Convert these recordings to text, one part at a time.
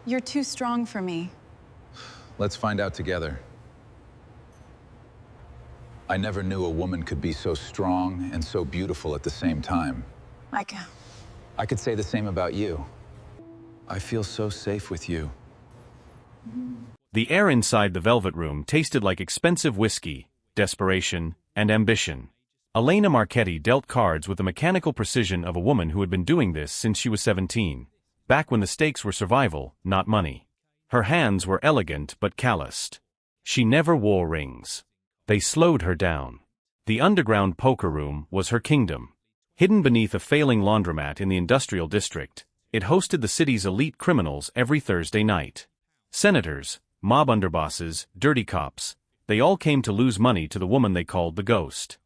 You're too strong for me. Let's find out together. I never knew a woman could be so strong and so beautiful at the same time. I could say the same about you. I feel so safe with you. The air inside the Velvet Room tasted like expensive whiskey, desperation, and ambition. Elena Marchetti dealt cards with the mechanical precision of a woman who had been doing this since she was 17, back when the stakes were survival, not money. Her hands were elegant but calloused. She never wore rings. They slowed her down. The underground poker room was her kingdom. Hidden beneath a failing laundromat in the industrial district, it hosted the city's elite criminals every Thursday night. Senators, mob underbosses, dirty cops, they all came to lose money to the woman they called the Ghost.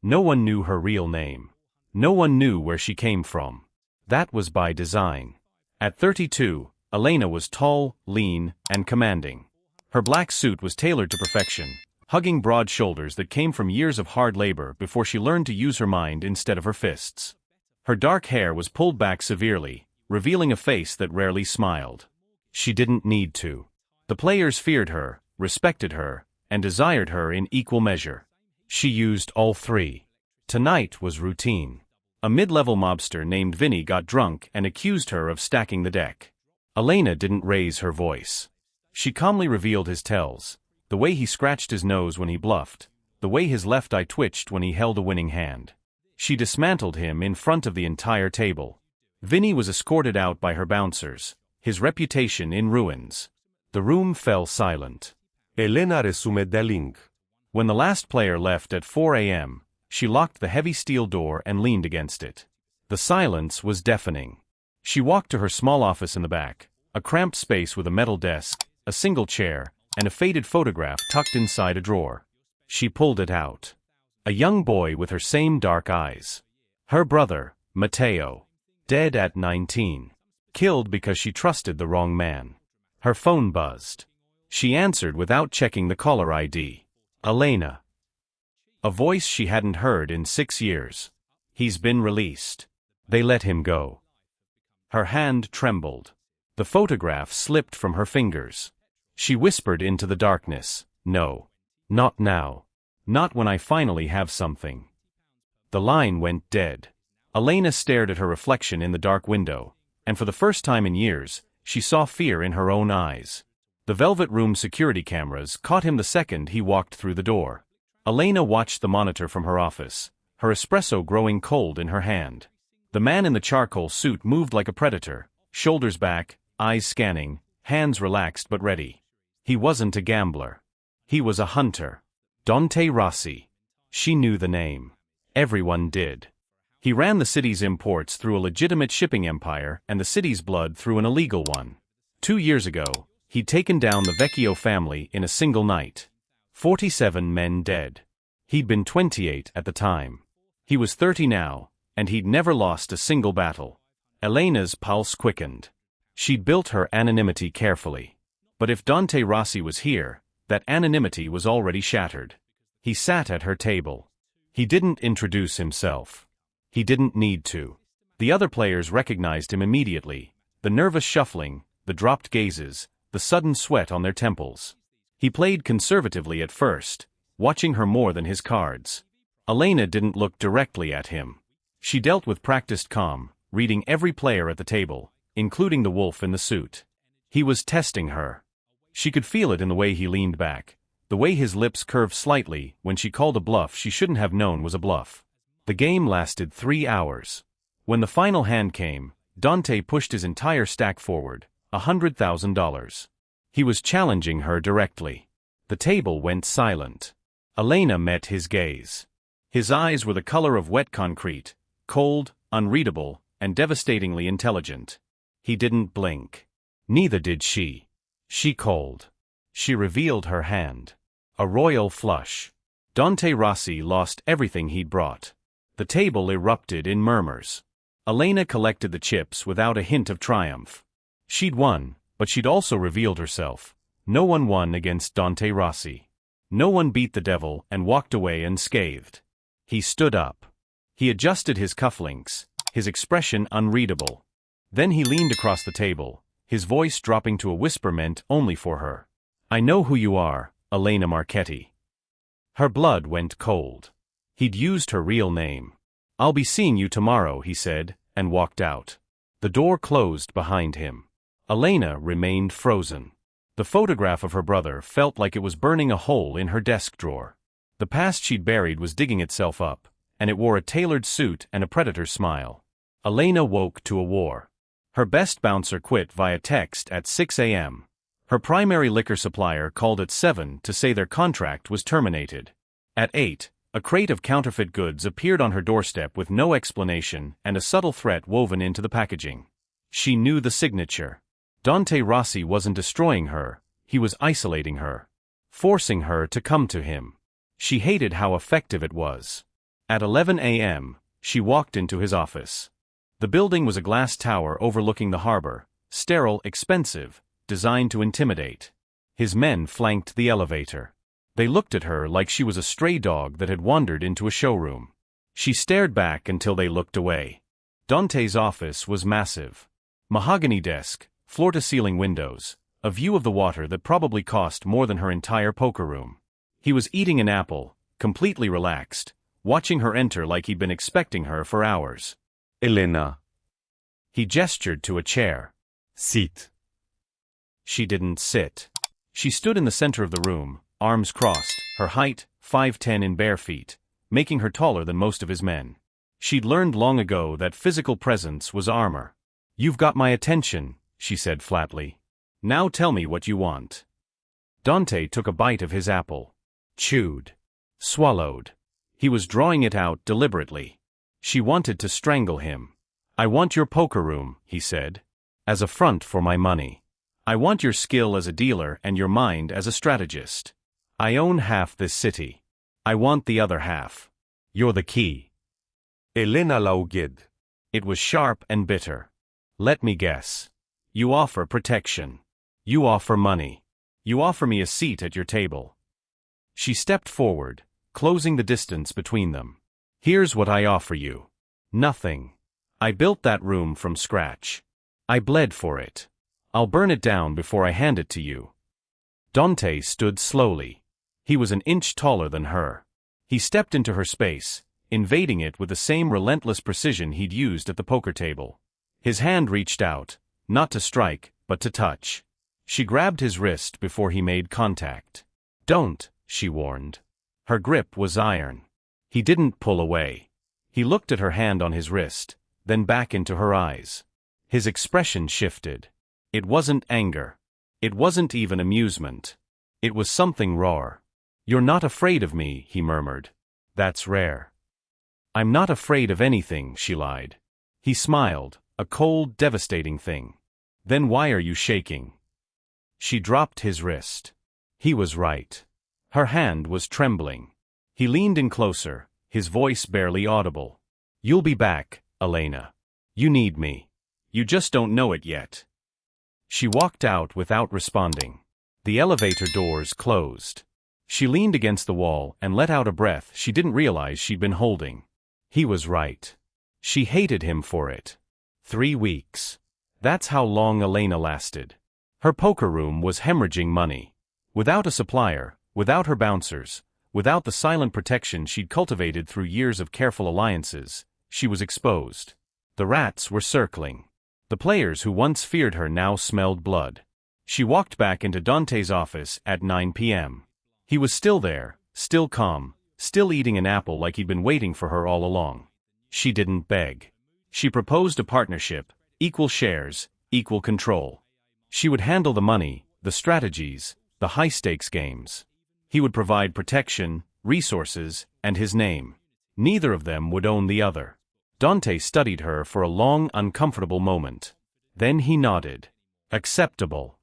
No one knew her real name. No one knew where she came from. That was by design. At 32, Elena was tall, lean, and commanding. Her black suit was tailored to perfection, hugging broad shoulders that came from years of hard labor before she learned to use her mind instead of her fists. Her dark hair was pulled back severely, revealing a face that rarely smiled. She didn't need to. The players feared her, respected her, and desired her in equal measure. She used all three. Tonight was routine. A mid-level mobster named Vinny got drunk and accused her of stacking the deck. Elena didn't raise her voice. She calmly revealed his tells, the way he scratched his nose when he bluffed, the way his left eye twitched when he held a winning hand. She dismantled him in front of the entire table. Vinny was escorted out by her bouncers, his reputation in ruins. The room fell silent. Elena resume the link. When the last player left at 4 a.m., she locked the heavy steel door and leaned against it. The silence was deafening. She walked to her small office in the back, a cramped space with a metal desk, a single chair, and a faded photograph tucked inside a drawer. She pulled it out. A young boy with her same dark eyes. Her brother, Matteo. Dead at 19. Killed because she trusted the wrong man. Her phone buzzed. She answered without checking the caller ID. Elena. A voice she hadn't heard in 6 years. He's been released. They let him go. Her hand trembled. The photograph slipped from her fingers. She whispered into the darkness, "No. Not now. Not when I finally have something." The line went dead. Elena stared at her reflection in the dark window, and for the first time in years, she saw fear in her own eyes. The Velvet Room security cameras caught him the second he walked through the door. Elena watched the monitor from her office, her espresso growing cold in her hand. The man in the charcoal suit moved like a predator, shoulders back, eyes scanning, hands relaxed but ready. He wasn't a gambler. He was a hunter. Dante Rossi. She knew the name. Everyone did. He ran the city's imports through a legitimate shipping empire and the city's blood through an illegal one. 2 years ago, he'd taken down the Vecchio family in a single night. 47 men dead. He'd been 28 at the time. He was 30 now, and he'd never lost a single battle. Elena's pulse quickened. She'd built her anonymity carefully. But if Dante Rossi was here, that anonymity was already shattered. He sat at her table. He didn't introduce himself. He didn't need to. The other players recognized him immediately, the nervous shuffling, the dropped gazes, the sudden sweat on their temples. He played conservatively at first, watching her more than his cards. Elena didn't look directly at him. She dealt with practiced calm, reading every player at the table, including the wolf in the suit. He was testing her. She could feel it in the way he leaned back, the way his lips curved slightly when she called a bluff she shouldn't have known was a bluff. The game lasted 3 hours. When the final hand came, Dante pushed his entire stack forward, $100,000. He was challenging her directly. The table went silent. Elena met his gaze. His eyes were the color of wet concrete, cold, unreadable, and devastatingly intelligent. He didn't blink. Neither did she. She called. She revealed her hand. A royal flush. Dante Rossi lost everything he'd brought. The table erupted in murmurs. Elena collected the chips without a hint of triumph. She'd won, but she'd also revealed herself. No one won against Dante Rossi. No one beat the devil and walked away unscathed. He stood up. He adjusted his cufflinks, his expression unreadable. Then he leaned across the table, his voice dropping to a whisper meant only for her. "I know who you are, Elena Marchetti." Her blood went cold. He'd used her real name. "I'll be seeing you tomorrow," he said, and walked out. The door closed behind him. Elena remained frozen. The photograph of her brother felt like it was burning a hole in her desk drawer. The past she'd buried was digging itself up, and it wore a tailored suit and a predator's smile. Elena woke to a war. Her best bouncer quit via text at 6 a.m. Her primary liquor supplier called at 7 to say their contract was terminated. At 8, a crate of counterfeit goods appeared on her doorstep with no explanation and a subtle threat woven into the packaging. She knew the signature. Dante Rossi wasn't destroying her, he was isolating her. Forcing her to come to him. She hated how effective it was. At 11 a.m., she walked into his office. The building was a glass tower overlooking the harbor, sterile, expensive, designed to intimidate. His men flanked the elevator. They looked at her like she was a stray dog that had wandered into a showroom. She stared back until they looked away. Dante's office was massive. Mahogany desk, floor-to-ceiling windows, a view of the water that probably cost more than her entire poker room. He was eating an apple, completely relaxed, watching her enter like he'd been expecting her for hours. Elena. He gestured to a chair. Sit. She didn't sit. She stood in the center of the room, arms crossed, her height, 5'10" in bare feet, making her taller than most of his men. She'd learned long ago that physical presence was armor. "You've got my attention," she said flatly. "Now tell me what you want." Dante took a bite of his apple. Chewed. Swallowed. He was drawing it out deliberately. She wanted to strangle him. "I want your poker room," he said. "As a front for my money. I want your skill as a dealer and your mind as a strategist. I own half this city. I want the other half. You're the key." Elena Lauged. It was sharp and bitter. "Let me guess. You offer protection. You offer money. You offer me a seat at your table." She stepped forward, closing the distance between them. "Here's what I offer you. Nothing. I built that room from scratch. I bled for it. I'll burn it down before I hand it to you." Dante stood slowly. He was an inch taller than her. He stepped into her space, invading it with the same relentless precision he'd used at the poker table. His hand reached out, not to strike, but to touch. She grabbed his wrist before he made contact. "Don't," she warned. Her grip was iron. He didn't pull away. He looked at her hand on his wrist, then back into her eyes. His expression shifted. It wasn't anger. It wasn't even amusement. It was something raw. "You're not afraid of me," he murmured. "That's rare." "I'm not afraid of anything," she lied. He smiled, a cold, devastating thing. "Then why are you shaking?" She dropped his wrist. He was right. Her hand was trembling. He leaned in closer, his voice barely audible. "You'll be back, Elena. You need me. You just don't know it yet." She walked out without responding. The elevator doors closed. She leaned against the wall and let out a breath she didn't realize she'd been holding. He was right. She hated him for it. 3 weeks. That's how long Elena lasted. Her poker room was hemorrhaging money. Without a supplier, without her bouncers, without the silent protection she'd cultivated through years of careful alliances, she was exposed. The rats were circling. The players who once feared her now smelled blood. She walked back into Dante's office at 9 p.m. He was still there, still calm, still eating an apple like he'd been waiting for her all along. She didn't beg. She proposed a partnership, equal shares, equal control. She would handle the money, the strategies, the high-stakes games. He would provide protection, resources, and his name. Neither of them would own the other. Dante studied her for a long, uncomfortable moment. Then he nodded. Acceptable.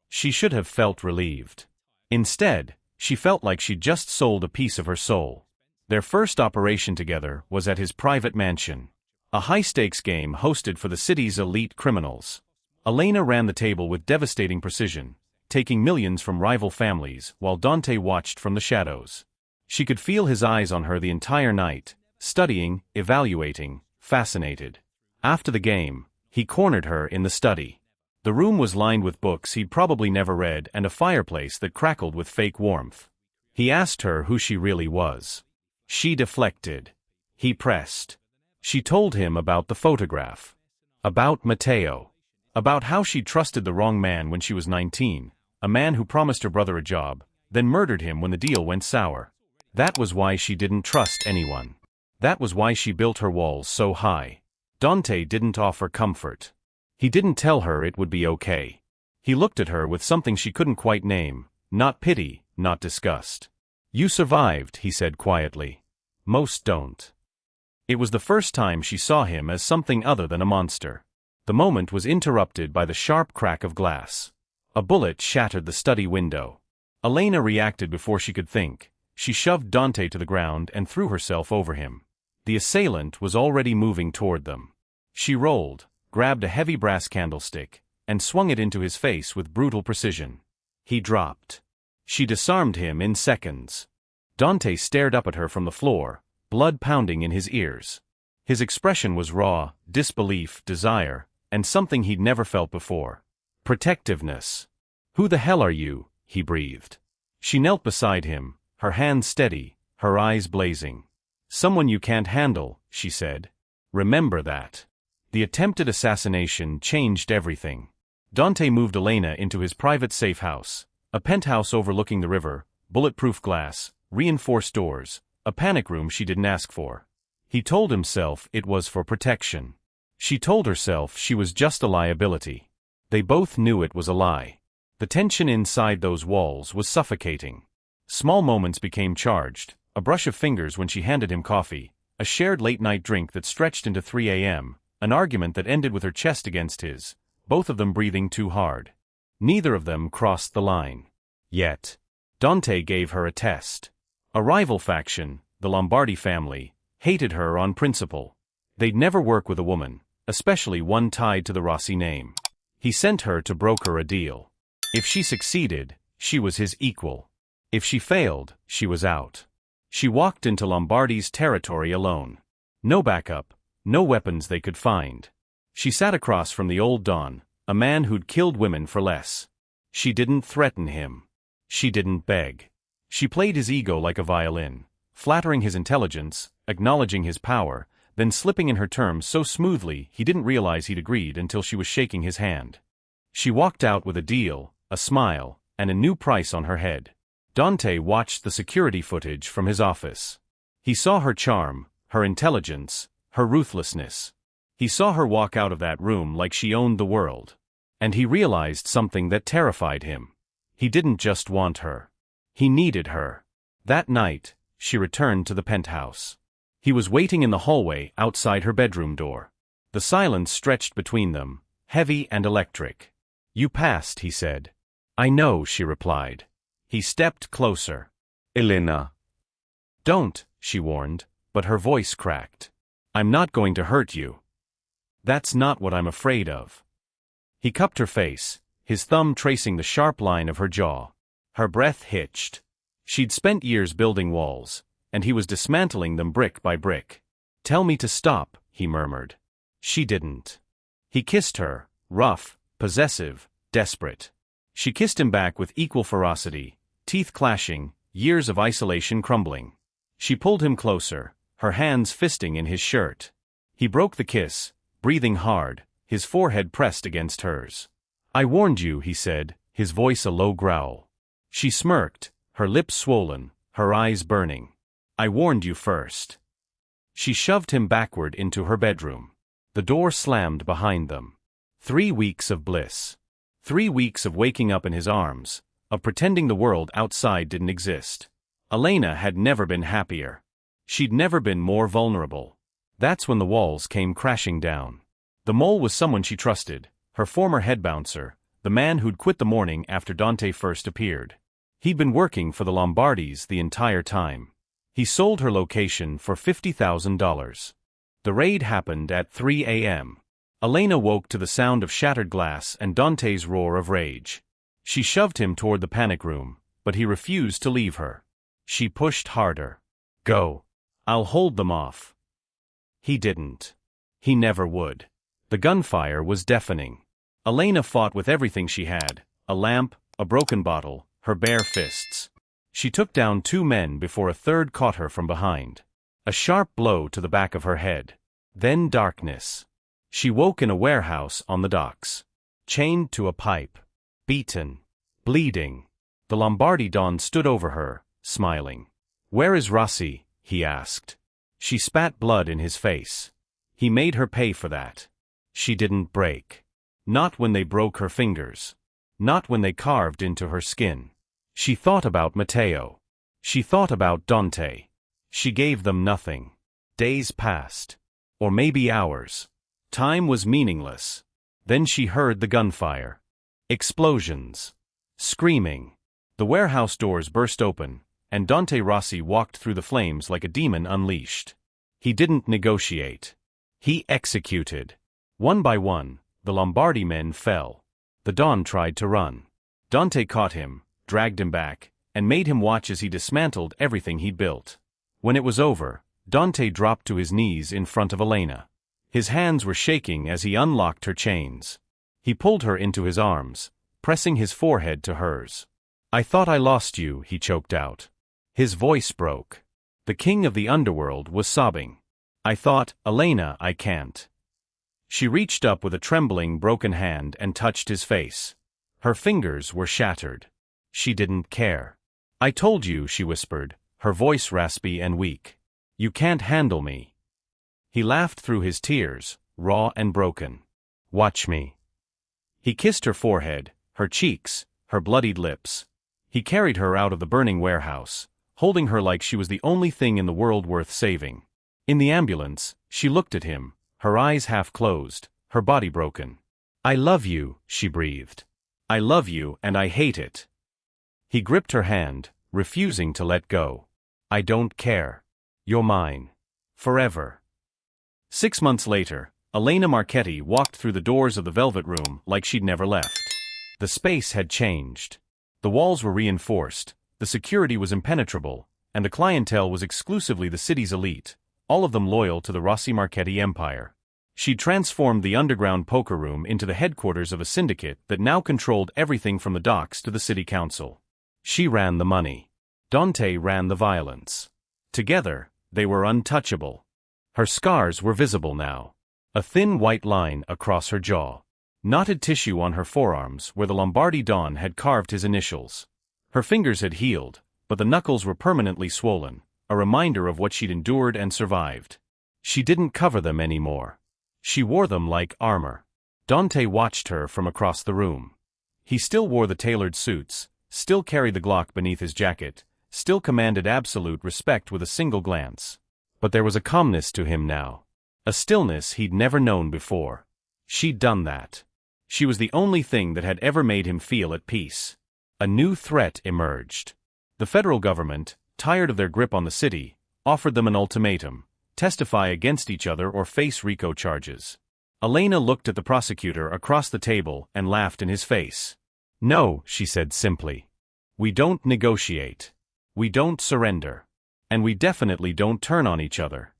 She should have felt relieved. Instead, she felt like she'd just sold a piece of her soul. Their first operation together was at his private mansion. A high-stakes game hosted for the city's elite criminals. Elena ran the table with devastating precision, taking millions from rival families while Dante watched from the shadows. She could feel his eyes on her the entire night, studying, evaluating, fascinated. After the game, he cornered her in the study. The room was lined with books he'd probably never read and a fireplace that crackled with fake warmth. He asked her who she really was. She deflected. He pressed. She told him about the photograph. About Matteo. About how she'd trusted the wrong man when she was 19, a man who promised her brother a job, then murdered him when the deal went sour. That was why she didn't trust anyone. That was why she built her walls so high. Dante didn't offer comfort. He didn't tell her it would be okay. He looked at her with something she couldn't quite name, not pity, not disgust. You survived, he said quietly. Most don't. It was the first time she saw him as something other than a monster. The moment was interrupted by the sharp crack of glass. A bullet shattered the study window. Elena reacted before she could think. She shoved Dante to the ground and threw herself over him. The assailant was already moving toward them. She rolled, grabbed a heavy brass candlestick, and swung it into his face with brutal precision. He dropped. She disarmed him in seconds. Dante stared up at her from the floor, blood pounding in his ears. His expression was raw, disbelief, desire, and something he'd never felt before. Protectiveness. Who the hell are you? He breathed. She knelt beside him, her hands steady, her eyes blazing. Someone you can't handle, she said. Remember that. The attempted assassination changed everything. Dante moved Elena into his private safe house, a penthouse overlooking the river, bulletproof glass, reinforced doors, a panic room she didn't ask for. He told himself it was for protection. She told herself she was just a liability. They both knew it was a lie. The tension inside those walls was suffocating. Small moments became charged, a brush of fingers when she handed him coffee, a shared late-night drink that stretched into 3 a.m., an argument that ended with her chest against his, both of them breathing too hard. Neither of them crossed the line. Yet, Dante gave her a test. A rival faction, the Lombardi family, hated her on principle. They'd never work with a woman, especially one tied to the Rossi name. He sent her to broker a deal. If she succeeded, she was his equal. If she failed, she was out. She walked into Lombardi's territory alone. No backup, no weapons they could find. She sat across from the old Don, a man who'd killed women for less. She didn't threaten him. She didn't beg. She played his ego like a violin, flattering his intelligence, acknowledging his power, then slipping in her terms so smoothly he didn't realize he'd agreed until she was shaking his hand. She walked out with a deal, a smile, and a new price on her head. Dante watched the security footage from his office. He saw her charm, her intelligence, her ruthlessness. He saw her walk out of that room like she owned the world. And he realized something that terrified him. He didn't just want her. He needed her. That night, she returned to the penthouse. He was waiting in the hallway outside her bedroom door. The silence stretched between them, heavy and electric. You passed, he said. I know, she replied. He stepped closer. Elena. Don't, she warned, but her voice cracked. I'm not going to hurt you. That's not what I'm afraid of. He cupped her face, his thumb tracing the sharp line of her jaw. Her breath hitched. She'd spent years building walls, and he was dismantling them brick by brick. Tell me to stop, he murmured. She didn't. He kissed her, rough, possessive, desperate. She kissed him back with equal ferocity, teeth clashing, years of isolation crumbling. She pulled him closer, her hands fisting in his shirt. He broke the kiss, breathing hard, his forehead pressed against hers. I warned you, he said, his voice a low growl. She smirked, her lips swollen, her eyes burning. I warned you first. She shoved him backward into her bedroom. The door slammed behind them. 3 weeks of bliss. 3 weeks of waking up in his arms, of pretending the world outside didn't exist. Elena had never been happier. She'd never been more vulnerable. That's when the walls came crashing down. The mole was someone she trusted, her former head bouncer, the man who'd quit the morning after Dante first appeared. He'd been working for the Lombardis the entire time. He sold her location for $50,000. The raid happened at 3 a.m. Elena woke to the sound of shattered glass and Dante's roar of rage. She shoved him toward the panic room, but he refused to leave her. She pushed harder. Go. I'll hold them off. He didn't. He never would. The gunfire was deafening. Elena fought with everything she had, a lamp, a broken bottle, her bare fists. She took down 2 men before a third caught her from behind. A sharp blow to the back of her head. Then darkness. She woke in a warehouse on the docks. Chained to a pipe. Beaten. Bleeding. The Lombardi Don stood over her, smiling. "Where is Rossi?" he asked. She spat blood in his face. He made her pay for that. She didn't break. Not when they broke her fingers. Not when they carved into her skin. She thought about Matteo. She thought about Dante. She gave them nothing. Days passed. Or maybe hours. Time was meaningless. Then she heard the gunfire. Explosions. Screaming. The warehouse doors burst open, and Dante Rossi walked through the flames like a demon unleashed. He didn't negotiate. He executed. One by one, the Lombardi men fell. The Don tried to run. Dante caught him, dragged him back, and made him watch as he dismantled everything he'd built. When it was over, Dante dropped to his knees in front of Elena. His hands were shaking as he unlocked her chains. He pulled her into his arms, pressing his forehead to hers. "I thought I lost you," he choked out. His voice broke. The king of the underworld was sobbing. "I thought, Elena, I can't." She reached up with a trembling, broken hand and touched his face. Her fingers were shattered. She didn't care. "I told you," she whispered, her voice raspy and weak. "You can't handle me." He laughed through his tears, raw and broken. "Watch me." He kissed her forehead, her cheeks, her bloodied lips. He carried her out of the burning warehouse, holding her like she was the only thing in the world worth saving. In the ambulance, she looked at him, her eyes half closed, her body broken. "I love you," she breathed. "I love you and I hate it." He gripped her hand, refusing to let go. "I don't care. You're mine. Forever." 6 months later, Elena Marchetti walked through the doors of the Velvet Room like she'd never left. The space had changed. The walls were reinforced, the security was impenetrable, and the clientele was exclusively the city's elite, all of them loyal to the Rossi Marchetti empire. She'd transformed the underground poker room into the headquarters of a syndicate that now controlled everything from the docks to the city council. She ran the money. Dante ran the violence. Together, they were untouchable. Her scars were visible now. A thin white line across her jaw. Knotted tissue on her forearms where the Lombardi Don had carved his initials. Her fingers had healed, but the knuckles were permanently swollen, a reminder of what she'd endured and survived. She didn't cover them anymore. She wore them like armor. Dante watched her from across the room. He still wore the tailored suits, still carried the Glock beneath his jacket, still commanded absolute respect with a single glance. But there was a calmness to him now. A stillness he'd never known before. She'd done that. She was the only thing that had ever made him feel at peace. A new threat emerged. The federal government, tired of their grip on the city, offered them an ultimatum: testify against each other or face RICO charges. Elena looked at the prosecutor across the table and laughed in his face. "No," she said simply. "We don't negotiate. We don't surrender. And we definitely don't turn on each other."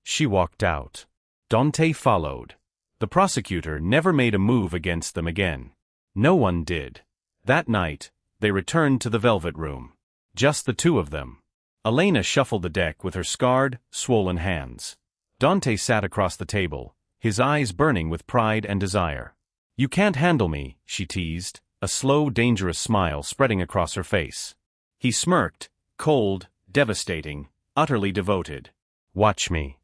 She walked out. Dante followed. The prosecutor never made a move against them again. No one did. That night, they returned to the Velvet Room. Just the two of them. Elena shuffled the deck with her scarred, swollen hands. Dante sat across the table, his eyes burning with pride and desire. "You can't handle me," she teased, a slow, dangerous smile spreading across her face. He smirked, cold, devastating, utterly devoted. "Watch me."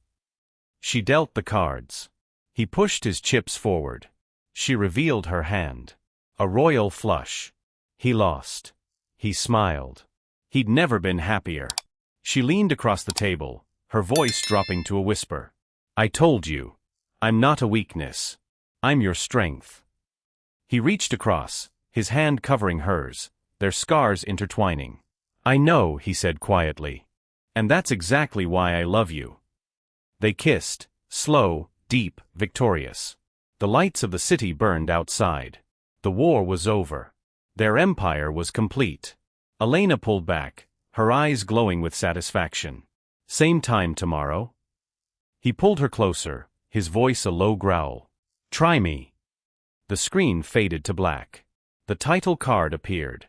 She dealt the cards. He pushed his chips forward. She revealed her hand. A royal flush. He lost. He smiled. He'd never been happier. She leaned across the table, her voice dropping to a whisper. "I told you. I'm not a weakness. I'm your strength." He reached across, his hand covering hers, their scars intertwining. "I know," he said quietly. "And that's exactly why I love you." They kissed, slow, deep, victorious. The lights of the city burned outside. The war was over. Their empire was complete. Elena pulled back, her eyes glowing with satisfaction. "Same time tomorrow?" He pulled her closer, his voice a low growl. "Try me." The screen faded to black. The title card appeared.